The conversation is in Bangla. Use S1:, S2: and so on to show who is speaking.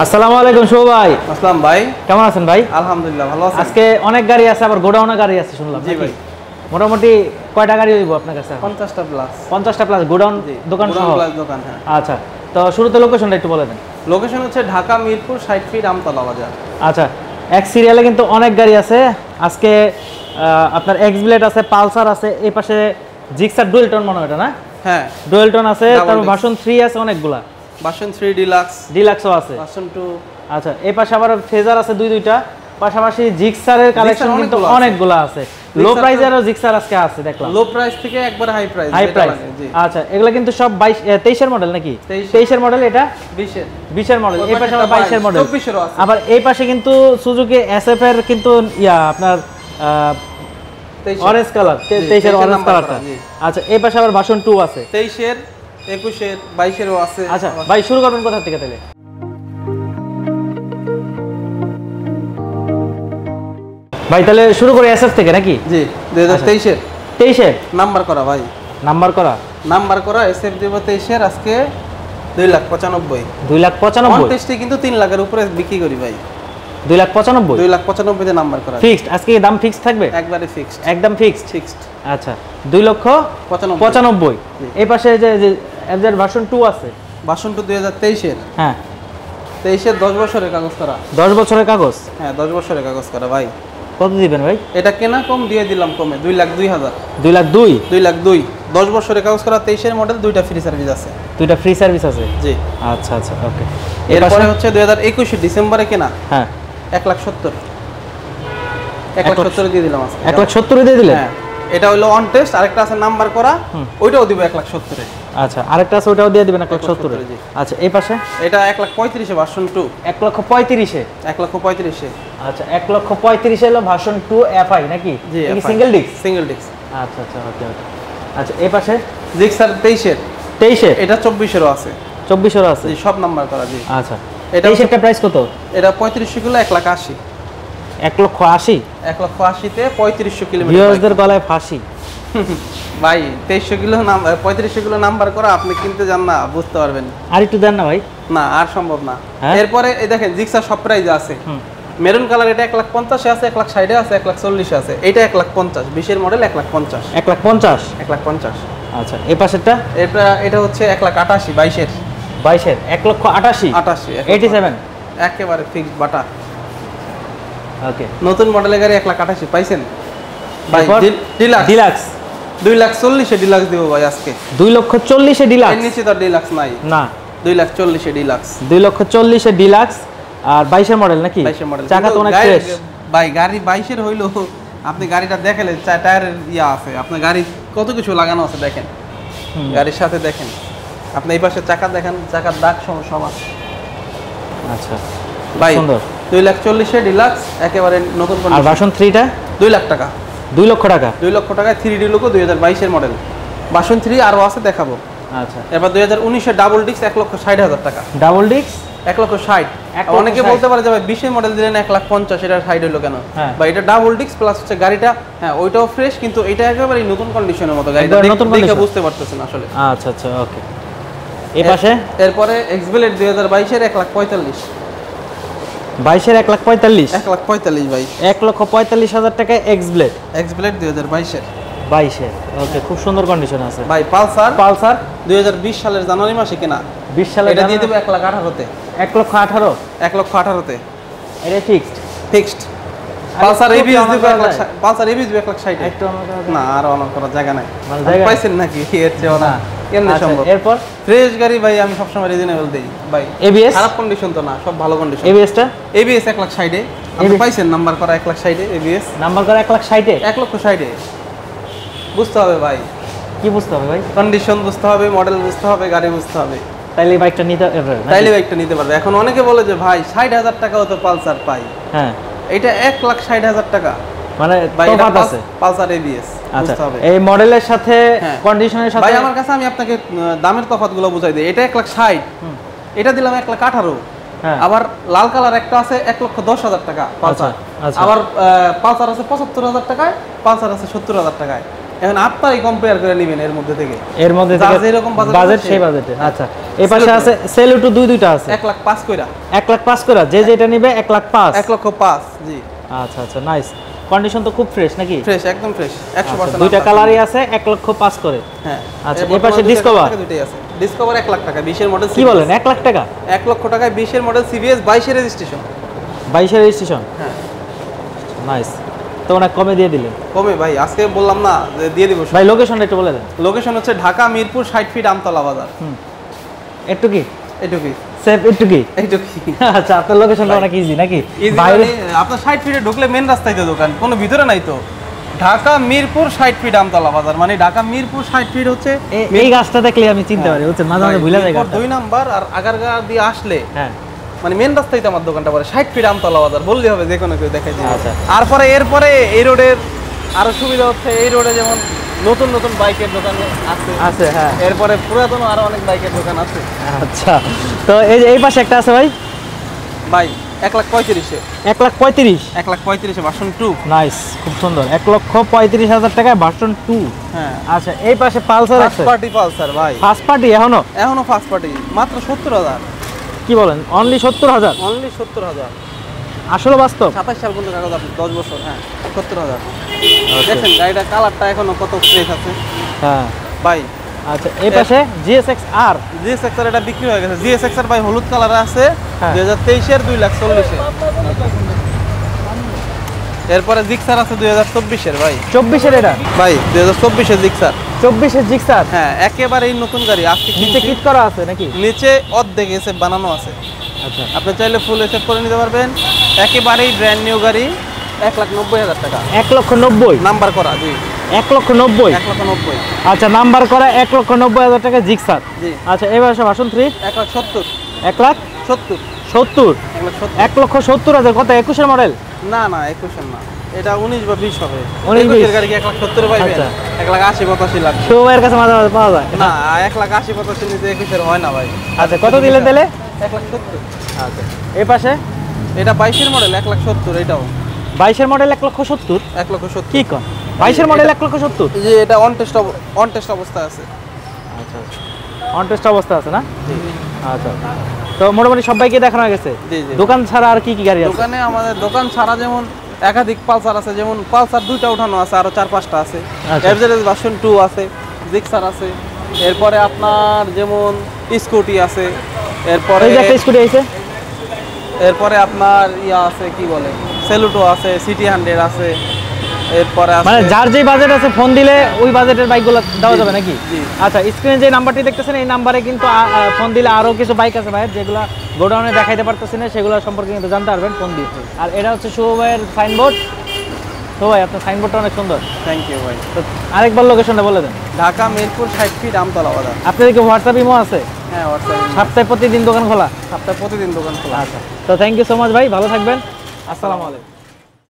S1: আসসালামু আলাইকুম শুভ ভাই।
S2: আসসালাম ভাই,
S1: কেমন আছেন ভাই?
S2: আলহামদুলিল্লাহ ভালো আছি।
S1: আজকে অনেক গাড়ি আছে, আবার গোডাউনে গাড়ি আছে শুনলাম।
S2: জি ভাই,
S1: মোটামুটি কয়টা গাড়ি হইব আপনার কাছে?
S2: 50টা প্লাস।
S1: 50টা প্লাস গোডাউন দোকান সহ?
S2: প্লাস দোকান, হ্যাঁ।
S1: আচ্ছা, তো শুরুতে লোকেশনটা একটু বলে দেন।
S2: লোকেশন হচ্ছে ঢাকা মিরপুর 60 ফিট আমতলা বাজার।
S1: আচ্ছা, এক সিরিয়ালে কিন্তু অনেক গাড়ি আছে আজকে। আপনার এক্স ব্লেড আছে, পালসার আছে, এই পাশে জিক্সার ডুয়েল টোন মনে হয় এটা না?
S2: হ্যাঁ,
S1: ডুয়েল টোন আছে, তারপর ভার্সন 3 আছে অনেকগুলা,
S2: ভার্সন 3 ডিলাক্স,
S1: ডিলাক্সও আছে,
S2: ভার্সন 2।
S1: আচ্ছা, এই পাশে আবার ফেজার আছে দুইটা, পাশাপাশি জিক্সারের কালেকশন কিন্তু অনেকগুলা আছে। লো প্রাইসেরও জিক্সার আজকে আছে দেখলাম,
S2: লো প্রাইস থেকে একবার হাই প্রাইস।
S1: জি আচ্ছা, এগুলা কিন্তু সব 23 এর মডেল নাকি? 23 এর মডেল, এটা 20 এর মডেল। এই পাশে আবার 22 এর মডেল, 24 এর আছে। আবার এই পাশে কিন্তু সুজুকি এসএফ এর কিন্তু আপনার অরেঞ্জ কালার, 23 এর অরেঞ্জ কালারটা। আচ্ছা, এই পাশে আবার ভার্সন 2 আছে,
S2: 23 এর, 21 এর, 22 এরও আছে।
S1: আচ্ছা ভাই, শুরু করবেন কোথা থেকে তাহলে? ভাই তাহলে শুরু করি এসএফ থেকে নাকি?
S2: জি, 2023 এর,
S1: 23 এর
S2: নাম্বার করা ভাই,
S1: নাম্বার করা
S2: এসএফ দেব 23 এর। আজকে 2,95,000।
S1: 2,95,000
S2: টেস্টে কিন্তু 3 লাখের উপরে বিক্রি করি ভাই।
S1: 2,95,000
S2: 2,95,000 তে নাম্বার করা
S1: ফিক্সড। আজকে দাম ফিক্স থাকবে?
S2: একবারে ফিক্সড,
S1: একদম ফিক্সড। আচ্ছা, 2,95,000। এই পাশে যে এফজেড ভার্সন 2 আছে,
S2: ভার্সন 2 2023 এর।
S1: হ্যাঁ,
S2: 23 এর 10 বছরের কাগজ করা।
S1: 10 বছরের কাগজ?
S2: হ্যাঁ, 10 বছরের কাগজ করা ভাই।
S1: কত দিবেন ভাই?
S2: এটা কেনা কম দিয়ে দিলাম কমে, 2,02,000।
S1: 2,02,000?
S2: 2,02,000 10 বছরের কাগজ করা, 23 এর মডেল, দুইটা ফ্রি সার্ভিস আছে।
S1: দুইটা ফ্রি সার্ভিস আছে?
S2: জি।
S1: আচ্ছা আচ্ছা, ওকে।
S2: এরপরে হচ্ছে 2021 ডিসেম্বরে কেনা।
S1: হ্যাঁ,
S2: 1,70,000। 1,70,000 দিয়ে দিলাম আজকে।
S1: 1,70,000 দিয়ে দিলেন?
S2: হ্যাঁ, এটা হলো অন টেস্ট। আরেকটা আছে নাম্বার করা, ওইটাও দিব 1,70,000 এ।
S1: আচ্ছা, আরেকটা আছে, ওটাও দিয়ে দিবেন 1,70,000 এ? আচ্ছা, এই পাশে
S2: এটা 1,35,000 এ ভার্সন 2।
S1: 1,35,000 এ?
S2: 1,35,000 এ।
S1: আচ্ছা, 1,35,000 হলো ভার্সন 2 এফআই নাকি?
S2: জি,
S1: সিঙ্গেল ডিস্ক?
S2: Single disc.
S1: আচ্ছা আচ্ছা, ওকে ওকে। আচ্ছা, এই পাশে
S2: জিক্সার 23 এর।
S1: 23 এর?
S2: এটা 24 এরও আছে।
S1: 24 এরও আছে?
S2: জি, সব নাম্বার করা। জি।
S1: আচ্ছা, এটা 23 এরটা প্রাইস কত?
S2: এটা 3500 কিলো, 1,80,000।
S1: 1,80,000?
S2: 1,80,000 তে 3500 কিলোমিটার।
S1: ভিউয়ারদের গলায় ফাঁসি
S2: ভাই, 2300 কিলো 3500 কিলো নাম্বার করা, আপনি কিনতে যান না, বুঝতে পারবেন।
S1: আর একটু দেন না ভাই?
S2: না, আর সম্ভব না।
S1: হ্যাঁ?
S2: এরপরে এই দেখেন, জিক্সার সব প্রাইজে আছে। মেরুন কালার, এটা 1,50,000 এ আছে, 1,60,000 এ আছে, 1,40,000 এ আছে। এটা 1,50,000, 20 এর মডেল, 1,50,000।
S1: 1,50,000?
S2: 1,50,000।
S1: আচ্ছা, এই পাশেরটা?
S2: এটা হচ্ছে 1,88,000, 22 এর।
S1: 22 এর? 1,88,000? 87?
S2: একেবারে ফিক্সড বাটা।
S1: ওকে।
S2: নতুন মডেলের গাড়ি 1,88,000 পাইছেন ভাই? ডিলাক্স 2,40,000 এ ডিলাক্স দেব ভাই আজকে।
S1: 2,40,000 এ ডিলাক্স?
S2: এর নিচে তো ডিলাক্স নাই
S1: না।
S2: 2,40,000 এ ডিলাক্স।
S1: 2,40,000 এ ডিলাক্স। আর 22 এর মডেল নাকি?
S2: 22 এর মডেল।
S1: চাকা তো অনেক ফ্রেশ
S2: ভাই। গাড়ি 22 এর হইলো, আপনি গাড়িটা দেখালে টায়ারের ইয়া আছে, আপনার গাড়ি কত কিছু লাগানো আছে দেখেন, গাড়ির সাথে দেখেন। আপনি এই পাশে চাকা দেখেন, চাকার দাগ সব আছে।
S1: আচ্ছা
S2: ভাই,
S1: সুন্দর।
S2: 2,40,000 এ ডিলাক্স, একেবারে নতুন কন্ডিশন।
S1: আর ভার্সন 3 টা?
S2: 2 লাখ টাকা।
S1: 2 লক্ষ টাকা?
S2: 2 লক্ষ টাকায় 3D লোগো, 2022 এর মডেল। ভার্সন 3 আরো আছে, দেখাবো।
S1: আচ্ছা,
S2: এবার 2019 এর ডাবল ডিস্ক, 1,60,000 টাকা।
S1: Double disc
S2: 1,60,000। অনেকে বলতে পারে যে ভাই 20 এর মডেল দিলেন 1,50,000, এটা সাইড হলো কেন? বা এটা ডাবল ডিস্ক প্লাস হচ্ছে গাড়িটা, হ্যাঁ ওইটাও ফ্রেশ, কিন্তু এটা একেবারে নতুন কন্ডিশনের মতো। গাড়িটা দেখে বুঝতে পারতেছেন আসলে।
S1: আচ্ছা আচ্ছা, ওকে। এই পাশে
S2: এরপরে এক্সব্লেড 2022 এর 1,45,000।
S1: 22 এর 1,45,000?
S2: 1,45,000 ভাই।
S1: 1,45,000 টাকায় এক্সব্লেড
S2: 2022 এর।
S1: 22 এর, ওকে, খুব সুন্দর কন্ডিশন আছে
S2: ভাই। পালসার 2020 সালের জানুয়ারি মাসে কেনা।
S1: 20 সালে
S2: এটা দিয়ে দেব 1,18,000 তে।
S1: 1,18,000?
S2: 1,18,000 তে।
S1: এটা ফিক্সড।
S2: পালসার এবিএস দেব 1,60,000।
S1: একটু আমার
S2: না, আর অনেক করার জায়গা নাই।
S1: জায়গা
S2: পাইছেন নাকি এর চেয়ে না? কেমনে সম্ভব?
S1: এরপর
S2: ফ্রেশ গাড়ি ভাই, আমি সব সময় রিজনেবল দেই ভাই।
S1: এবিএস
S2: খারাপ কন্ডিশন তো না, সব ভালো কন্ডিশন।
S1: এবিএসটা?
S2: এবিএস 1,60,000 এ। আপনি পাইছেন নাম্বার করা 1,60,000 এ এবিএস?
S1: নাম্বার করা 1,60,000 এ?
S2: 1,60,000 এ। বুঝতে হবে ভাই।
S1: কি বুঝতে হবে ভাই?
S2: কন্ডিশন বুঝতে হবে, মডেল বুঝতে হবে, গাড়ি বুঝতে হবে।
S1: তাইলে বাইকটা নিতে
S2: পারবে। এখন অনেকে বলে যে ভাই 60,000 টাকাও তো পালসার পাই।
S1: হ্যাঁ,
S2: এটা 1,60,000 টাকা,
S1: মানে তফাৎ আছে।
S2: পালসার এবিএস
S1: আচ্ছা,
S2: বুঝতে হবে।
S1: এই মডেলের সাথে কন্ডিশনের সাথে
S2: ভাই আমার কাছে, আমি আপনাকে দামের তফাৎগুলো বুঝাই দিই। এটা 1,60,000, এটা দিলাম 1,18,000। আবার লাল কালার একটা আছে 1,10,000 টাকা পালসার। আবার পালসার আছে 75,000 টাকায়, পালসার আছে 70,000 টাকায়। এখন আপনারাই কম্পেয়ার করে নেবেন এর মধ্যে থেকে
S1: যেরকম বাজেট সেই বাজেটে। আচ্ছা এই পাশে আছে সেলুটো দুইটা আছে
S2: 1,05,000 কইরা
S1: 1,05,000 কইরা যেটা নিবে 1,05,000
S2: 1,05,000 জি।
S1: আচ্ছা নাইস কন্ডিশন তো খুব ফ্রেশ নাকি?
S2: ফ্রেশ একদম ফ্রেশ 100%।
S1: দুইটা কালারই আছে 1,05,000 করে।
S2: হ্যাঁ
S1: আচ্ছা এই পাশে ডিসকভার
S2: দুইটাই আছে। ডিসকভার 1 লাখ টাকা 20 এর মডেল।
S1: কি বলেন 1 লাখ টাকা?
S2: 1 লক্ষ টাকায় 20 এর মডেল সিবিএস 22 এর রেজিস্ট্রেশন।
S1: 22 এর রেজিস্ট্রেশন?
S2: হ্যাঁ
S1: নাইস। তো অনেক কমে দিয়ে দিলেন।
S2: কমে ভাই আজকে বললাম না যে দিয়ে দিব।
S1: ভাই লোকেশনটা একটু বলে দেন।
S2: লোকেশন হচ্ছে ঢাকা মিরপুর 60 ফিট আমতলা বাজার।
S1: একটু কি সেফ একটু কি আচ্ছা আপনার লোকেশনটা অনেক ইজি নাকি?
S2: বাইরে আপনার 60 ফিটে ঢুকলে মেন রাস্তায় তো দোকান, কোনো ভিতরে নাই তো। ঢাকা মিরপুর 60 ফিট আমতলা বাজার, মানে ঢাকা মিরপুর 60 ফিট হচ্ছে
S1: এই গাছটা দেখলে আমি চিনতে পারি, বুঝছেন? মাঝে মাঝে ভুলে যাই গাছটা।
S2: 2 নাম্বার আর আগারগা দিয়ে আসলে
S1: হ্যাঁ
S2: মানে মেন রাস্তায় তো আমার দোকানটা পড়ে 60 ফিট আমতলা বাজার বললেই হবে, যে কোনো কেউ দেখাই দিবে।
S1: আচ্ছা
S2: এরপরে এই রোডের আরো সুবিধা হচ্ছে এই রোডে যেমন নতুন বাইকের দোকান আছে। হ্যাঁ এরপরে পুরাতন আরো অনেক বাইকের দোকান আছে।
S1: আচ্ছা তো এই পাশে একটা আছে ভাই
S2: 1,35,000 1,35,000 ভার্সন 2।
S1: নাইস খুব সুন্দর 1,35,000 টাকায় ভার্সন 2।
S2: হ্যাঁ
S1: আচ্ছা এই পাশে পালসার আছে,
S2: ফার্স্ট পার্টি পালসার ভাই।
S1: ফার্স্ট পার্টি
S2: এখনো ফার্স্ট পার্টি মাত্র 70,000।
S1: কি বলেন অনলি 70,000?
S2: অনলি 70,000
S1: আসলে বাস্তব?
S2: 27 সাল পর্যন্ত কাগজ আপনি 10 বছর। হ্যাঁ 70,000। দেখেন গাড়িটা কালারটা এখনো কত ফ্রেশ আছে।
S1: হ্যাঁ
S2: ভাই
S1: আচ্ছা এই পাশে GSX-R
S2: এটা বিক্রি হয়ে গেছে। GSX-R ভাই হলুদ কালার আছে 2023 এর 2,40,000 এরপরে জিক্সার আছে 2024 এর ভাই।
S1: 24 এর এটা
S2: ভাই 2024 এর জিক্সার।
S1: 24 এর জিক্সার?
S2: হ্যাঁ একেবারে এই নতুন গাড়ি। আজকে
S1: নিচে কিট করা আছে নাকি?
S2: নিচে অর্ধেক এসে বানানো আছে।
S1: আচ্ছা
S2: আপনি চাইলে ফুল এসেপ করে নিতে পারবেন। একেবারেই ব্র্যান্ড নিউ গাড়ি 1,90,000 টাকা।
S1: 1,90,000
S2: নাম্বার করা? জি
S1: 1,90,000।
S2: 1,90,000
S1: আচ্ছা নাম্বার করা 1,90,000 টাকা জিক্সার।
S2: জি
S1: আচ্ছা এবার ভার্সন 3
S2: 1,70,000
S1: 1,70,000 1,70,000 কত 21 এর মডেল?
S2: না 21 এর না, এটা 19 বা 20 হবে।
S1: 19
S2: এর গাড়ি কি 1,70,000 পাইবেন? 1,80,85 লাখ
S1: শোভাইয়ের কাছে মাঝে মাঝে পাওয়া যায়
S2: না। 1,80,85 নিতে 21 এর হয় না ভাই।
S1: আচ্ছা কত দিলেন তাহলে?
S2: 1,70,000।
S1: আচ্ছা এই পাশে
S2: এটা 22 এর মডেল 1,70,000। এটাও
S1: 22 এর মডেল 1,70,000।
S2: 1,70,000
S1: কি কোন 22 এর মডেল 1,70,000?
S2: এই যে এটা অন টেস্ট অবস্থায় আছে।
S1: আচ্ছা অন টেস্ট অবস্থা আছে না? আচ্ছা তো মোটামুটি সবাইকে দেখানো হয়ে গেছে। দোকান ছাড়া আর কি গাড়ি আছে?
S2: দোকানে আমাদের দোকান ছাড়া যেমন একাধিক পালসার আছে, যেমন পালসার 2টা উঠানো আছে, আরো 4-5টা আছে। এফজেড ভার্সন 2 আছে, জিক্সার আছে। এরপরে আপনার যেমন স্কুটি আছে। এরপরে
S1: এই যে একটা স্কুটি আছে।
S2: এরপরে আপনার আছে কি বলে সেলুটো আছে, সিটি 100 আছে। এরপরে আছে
S1: মানে যার যে বাজেট আছে ফোন দিলে ওই বাজেটের বাইকগুলো দেওয়া যাবে নাকি? আচ্ছা স্ক্রিনে যে নাম্বারটি দেখতেছেন এই নাম্বারে কিন্তু ফোন দিলে আরো কিছু বাইক আছে ভাই, যেগুলো গোডাউনে দেখাইতে পারতেছি না, সেগুলো সম্পর্কে কিন্তু জানতে পারবেন ফোন দিয়ে। আর এটা হচ্ছে শুভ ভাইয়ের সাইনবোর্ড। তো ভাই আপনার সাইনবোর্ডটা অনেক সুন্দর।
S2: থ্যাংক ইউ ভাই।
S1: তো আরেকবার লোকেশনটা বলে দেন।
S2: ঢাকা মিরপুর 60 ফিট আমতলা বাজার।
S1: আপনাদের কি হোয়াটসঅ্যাপ ইমো আছে?
S2: হ্যাঁ হোয়াটসঅ্যাপ।
S1: সপ্তাহে প্রতিদিন দোকান খোলা?
S2: সপ্তাহে প্রতিদিন দোকান খোলা।
S1: আচ্ছা তো থ্যাংক ইউ সো মাচ ভাই, ভালো থাকবেন। আসসালামু আলাইকুম।